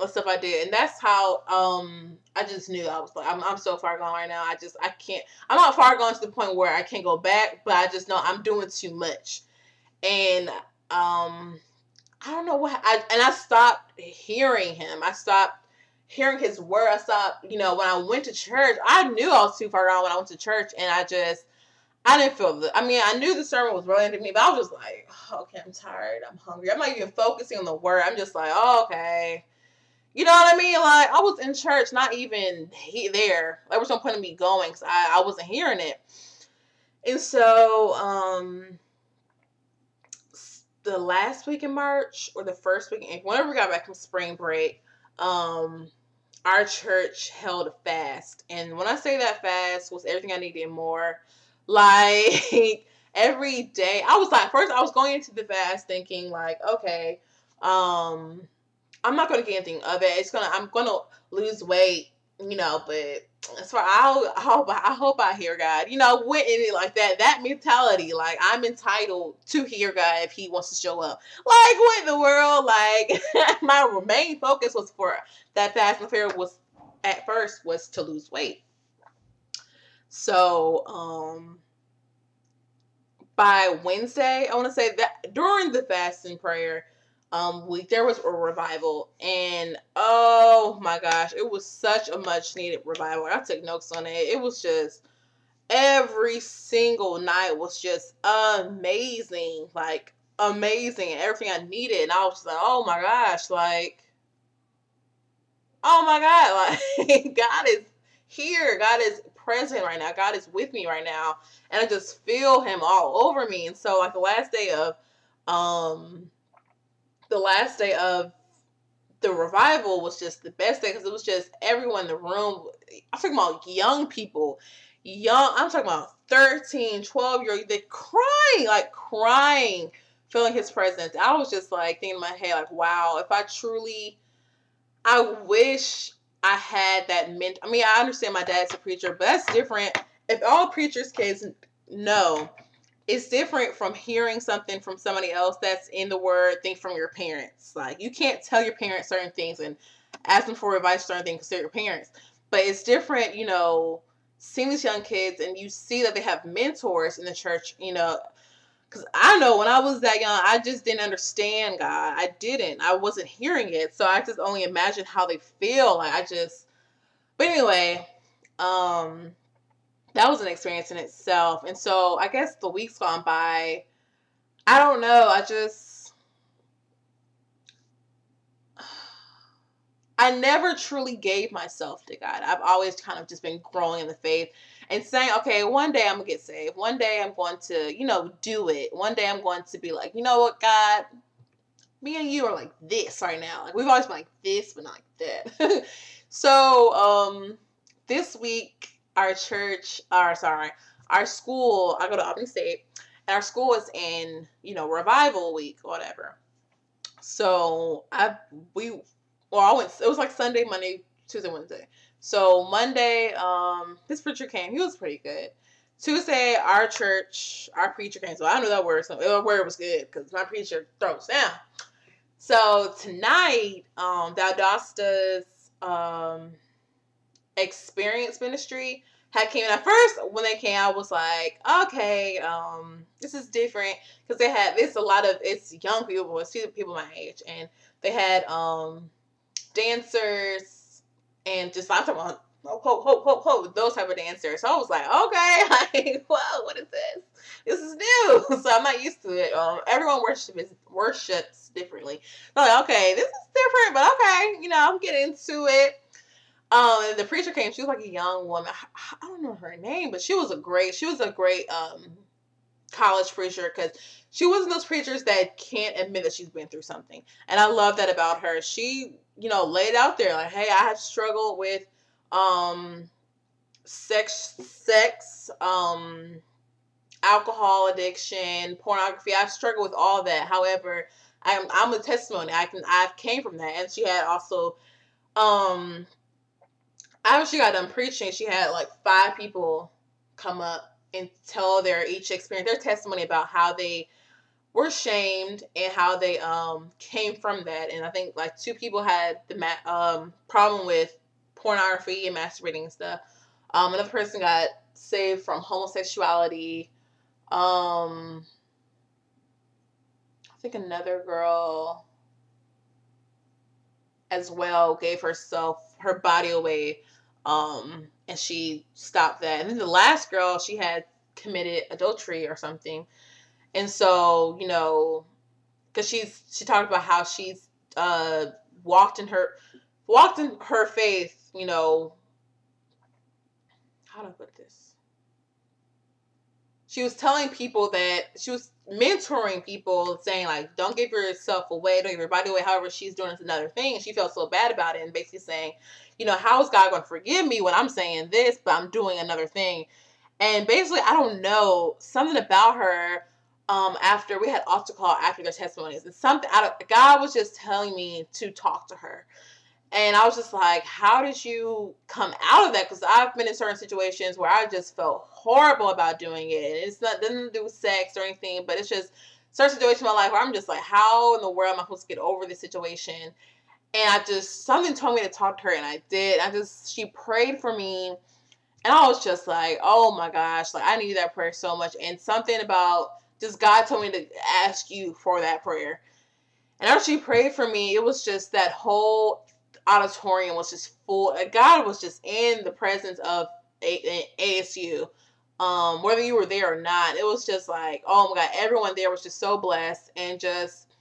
stuff I did, and that's how I just knew I was like I'm so far gone right now. I can't. I'm not far gone to the point where I can't go back, but I just know I'm doing too much, and I don't know I stopped hearing him. I stopped hearing his word. I stopped, when I went to church, I knew I was too far gone when I went to church, and I didn't feel I knew the sermon was related to me, but I was just like, oh, okay, I'm tired, I'm hungry. I'm not even focusing on the word. I'm just like, oh, okay. You know what I mean? Like, I was in church, not even there. There was no point in me going, because I wasn't hearing it. And so, the last week in March, or the first week, whenever we got back from spring break, our church held a fast. And when I say that fast was everything I needed and more, like, every day, first I was going into the fast thinking, like, okay, I'm not going to get anything of it. I'm going to lose weight, but as far, I hope I hear God, went in it like that mentality, like, I'm entitled to hear God if he wants to show up. Like, what in the world? Like, my main focus was for that fast and prayer at first was to lose weight. So, by Wednesday, I want to say that during the fast and prayer week, there was a revival, and oh my gosh, it was such a much needed revival. I took notes on it. It was just, every single night was just amazing, like amazing, and everything I needed. And I was just like, oh my gosh, like, oh my God, like, God is here. God is present right now. God is with me right now. And I just feel him all over me. And so, like, the last day of the revival was just the best day, because it was just everyone in the room. I'm talking about young people. I'm talking about 13, 12-year-olds. They're crying, feeling his presence. I was just like thinking in my head, like, wow, I wish I had that I understand my dad's a preacher, but that's different. If all preachers' kids know, it's different from hearing something from somebody else that's in the word, think from your parents. Like, you can't tell your parents certain things and ask them for advice, certain things, because they're your parents. But it's different, seeing these young kids, and you see that they have mentors in the church, because I know when I was that young, I just didn't understand God. I wasn't hearing it. So I just only imagine how they feel. But anyway, that was an experience in itself. And so I guess the weeks gone by, I don't know. I never truly gave myself to God. I've always kind of just been growing in the faith and saying, okay, one day I'm going to get saved. One day I'm going to, do it. One day I'm going to be like, you know what, God, me and you are like this right now. Like, we've always been like this, but not like that. So, this week, our school, I go to Albany State, and our school is in, revival week or whatever. So, I went, it was like Sunday, Monday, Tuesday, Wednesday. So Monday, this preacher came. He was pretty good. Tuesday, our preacher came. So I knew that word was good, because my preacher throws down. So tonight, Valdosta's experience ministry had came in. At first, when they came, I was like, okay, this is different, because it's young people, it's people my age, and they had dancers, and just, I'm talking about those type of dancers. So I was like, okay, like, whoa, what is this? This is new. So I'm not used to it. Everyone worships differently. So I'm like, okay, this is different, but okay, I'm getting into it. And the preacher came. She was like a young woman. I don't know her name, but she was a great college preacher, because she wasn't those preachers that can't admit that she's been through something. And I love that about her. She, laid out there like, hey, I have struggled with sex, alcohol addiction, pornography. I've struggled with all that. However, I'm a testimony. I've came from that. And she had also, after she got done preaching, she had like 5 people come up and tell their testimony about how they were shamed and how they came from that. And I think like 2 people had the problem with pornography and masturbating and stuff. Another person got saved from homosexuality. I think another girl as well gave her body away, and she stopped that. And then the last girl, she had committed adultery or something. And so, you know, because she talked about how she's walked in her faith, you know, how do I put this? She was telling people that she was mentoring people, saying like, don't give yourself away, don't give your body away. However, she's doing another thing, and she felt so bad about it, and basically saying, you know, how is God going to forgive me when I'm saying this, but I'm doing another thing? And basically, I don't know, something about her. After we had altar call after their testimonies, and something God was just telling me to talk to her. And I was just like, how did you come out of that? Because I've been in certain situations where I just felt horrible about doing it. And it's not doesn't do with sex or anything, but it's just certain situations in my life where I'm just like, how in the world am I supposed to get over this situation? And something told me to talk to her, and I did. She prayed for me, and I was just like, oh my gosh, like I needed that prayer so much. And something about just God told me to ask you for that prayer. And after she prayed for me, it was just that whole auditorium was just full. God was just in the presence of ASU. Whether you were there or not, it was just like, oh my God, everyone there was just so blessed and just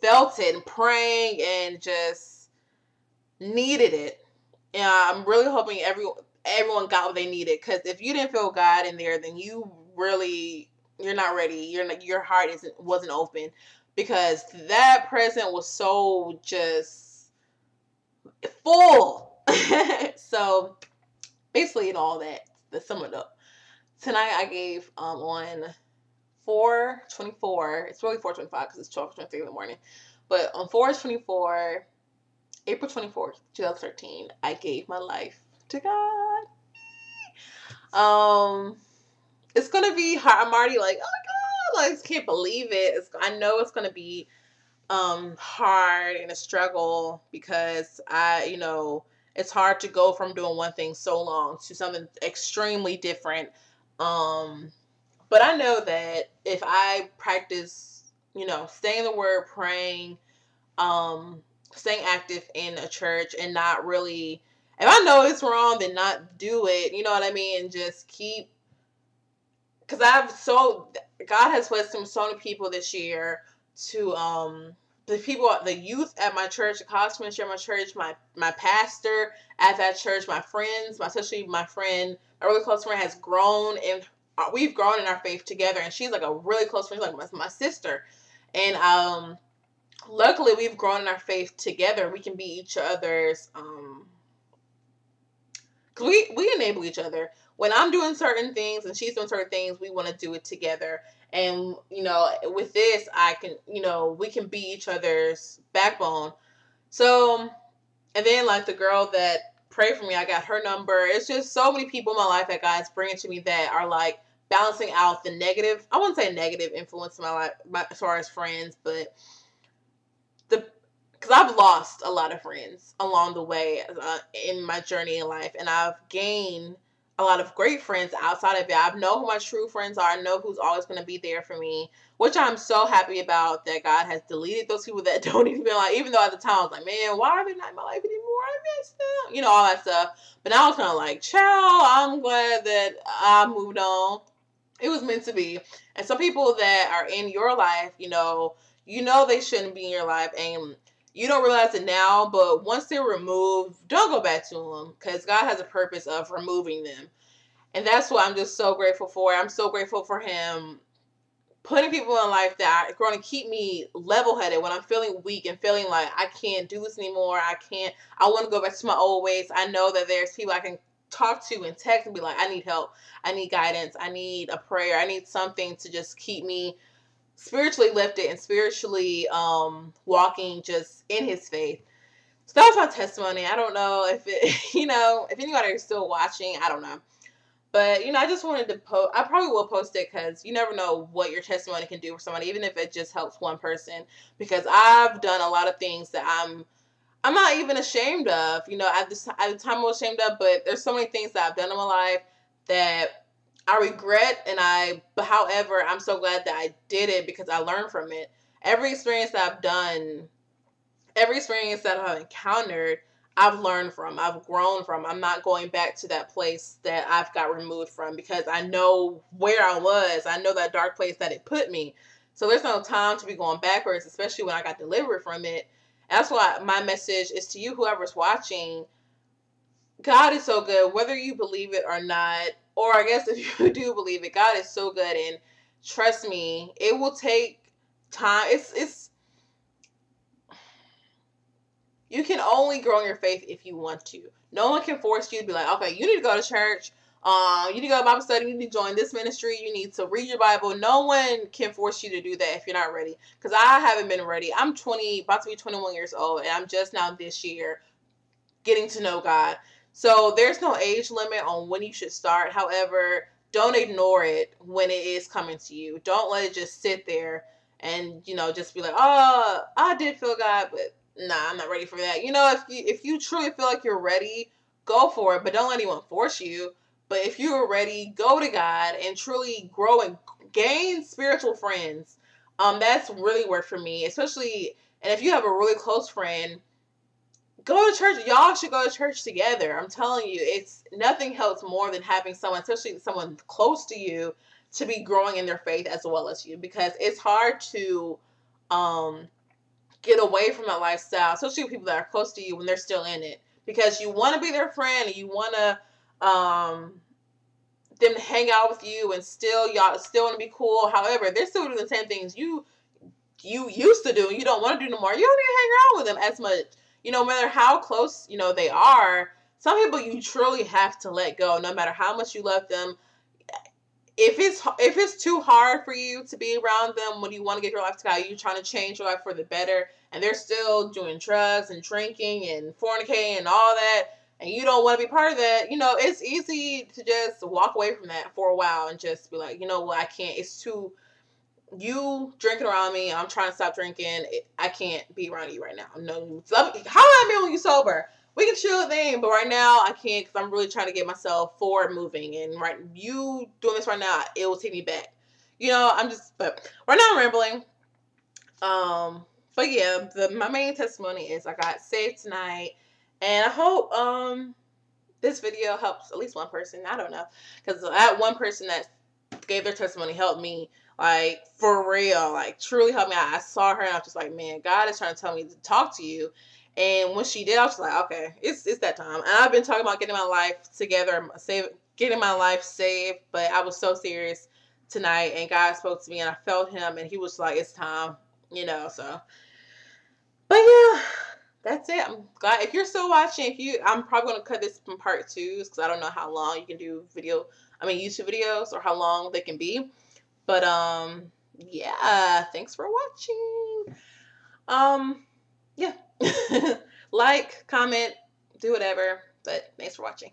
felt it and praying and just needed it. And I'm really hoping everyone got what they needed, because if you didn't feel God in there, then you're not ready. Your heart wasn't open, because that present was so just full. So basically, in all that, to sum it up, tonight I gave on 4/24. It's really 4/25 because it's 12:23 in the morning. But on 4/24, April 24th, 2013, I gave my life to God. It's gonna be hard. I'm already like, oh my God, like I can't believe it. I know it's gonna be hard and a struggle, because it's hard to go from doing one thing so long to something extremely different. But I know that if I practice, staying in the word, praying, staying active in a church, and not really, if I know it's wrong, then not do it, you know what I mean? And just keep, because God has blessed so many people this year to, the youth at my church, the college ministry at my church, my pastor at that church, my friends, especially my friend, a really close friend, has grown, and we've grown in our faith together, and she's like a really close friend, like my sister. And luckily we've grown in our faith together. We can be each other's, because we enable each other. When I'm doing certain things and she's doing certain things, we want to do it together. And, with this, we can be each other's backbone. So, and then like the girl that prayed for me, I got her number. It's just so many people in my life that God's bringing to me that are like balancing out the negative, I wouldn't say negative influence in my life as far as friends, but because I've lost a lot of friends along the way in my journey in life, and I've gained a lot of great friends outside of it. I know who my true friends are. I know who's always going to be there for me, which I'm so happy about, that God has deleted those people that don't even feel like, even though at the time I was like, man, why are they not in my life anymore? I miss them, all that stuff. But now I was kind of like, child, I'm glad that I moved on. It was meant to be. And some people that are in your life, they shouldn't be in your life, and you don't realize it now, but once they're removed, don't go back to them, because God has a purpose of removing them. And that's what I'm just so grateful for. I'm so grateful for Him putting people in life that are going to keep me level-headed when I'm feeling weak and feeling like I can't do this anymore. I want to go back to my old ways. I know that there's people I can talk to and text and be like, I need help. I need guidance. I need a prayer. I need something to just keep me spiritually lifted and spiritually walking just in His faith. So that was my testimony. I don't know if it, if anybody is still watching, I don't know. But, I just wanted to post. I probably will post it because you never know what your testimony can do for somebody, even if it just helps one person. Because I've done a lot of things that I'm not even ashamed of. At the time I was ashamed of, but there's so many things that I've done in my life that I regret, but however, I'm so glad that I did it because I learned from it. Every experience that I've done, every experience that I've encountered, I've learned from, I've grown from. I'm not going back to that place that I've got removed from because I know where I was. I know that dark place that it put me. So there's no time to be going backwards, especially when I got delivered from it. And that's why my message is to you, whoever's watching. God is so good, whether you believe it or not, or I guess if you do believe it, God is so good, and trust me, it will take time. You can only grow in your faith if you want to. No one can force you to be like, okay, you need to go to church. You need to go to Bible study. You need to join this ministry. You need to read your Bible. No one can force you to do that if you're not ready. Because I haven't been ready. I'm about to be 21 years old, and I'm just now this year getting to know God. So there's no age limit on when you should start. However, don't ignore it when it is coming to you. Don't let it just sit there and, just be like, oh, I did feel God, but nah, I'm not ready for that. If you truly feel like you're ready, go for it, but don't let anyone force you. But if you're ready, go to God and truly grow and gain spiritual friends. That's really worked for me, especially, and if you have a really close friend, go to church. Y'all should go to church together. I'm telling you, it's nothing helps more than having someone, especially someone close to you, to be growing in their faith as well as you, because it's hard to get away from that lifestyle, especially with people that are close to you when they're still in it, because you want to be their friend and you want to them to hang out with you, and y'all still want to be cool. However, they're still doing the same things you used to do and you don't want to do no more. You don't even hang around with them as much. No matter how close, they are, some people you truly have to let go, no matter how much you love them. If it's too hard for you to be around them when you want to get your life together, you're trying to change your life for the better, and they're still doing drugs and drinking and fornicating and all that, and you don't want to be part of that, it's easy to just walk away from that for a while and just be like, you know what, I can't. It's too... You drinking around me, I'm trying to stop drinking. I can't be around you right now. No, how am I when you sober? We can chill thing, but right now I can't because I'm really trying to get myself forward moving. And you doing this right now, it will take me back. But right now I'm rambling. But yeah, my main testimony is I got saved tonight, and I hope this video helps at least one person. I don't know, because that one person that gave their testimony helped me. Like, for real, like, truly helped me out. I saw her and I was just like, man, God is trying to tell me to talk to you. And when she did, I was like, okay, it's that time. And I've been talking about getting my life together, getting my life saved, but I was so serious tonight, and God spoke to me, and I felt him, and he was like, it's time, so. But yeah, that's it. I'm glad. If you're still watching, I'm probably going to cut this from part 2, because I don't know how long you can do YouTube videos, or how long they can be. But, yeah, thanks for watching. Yeah. Like, comment, do whatever, but thanks for watching.